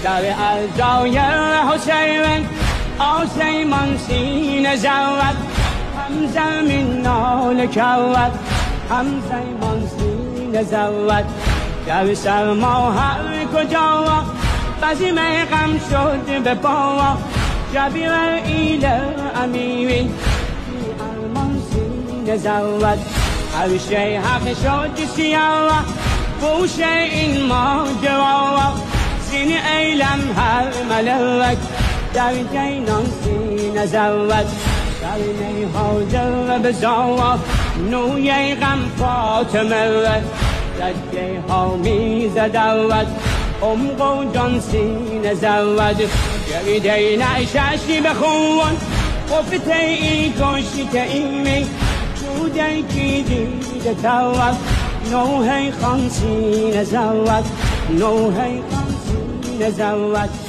در ارجای حسین من سینه زود هم زمین ناله کود هم زمان سینه زود در سرما هر کجا بزم غم شد به پا جبیر ایل امیری ارمان سینه زود هر شی حق شد سیاه گوش این ماجرا زین ایلم هر ملک در جینان سینه زود در نیها در بزاوا نوی غم فاطمه رجه ها می زدود عمق و جان سینه زود گریده نششی بخون گفته ای کشته ایمی جوده کی دیده تود نوحی خان سینه زود نوحی خان سینه زود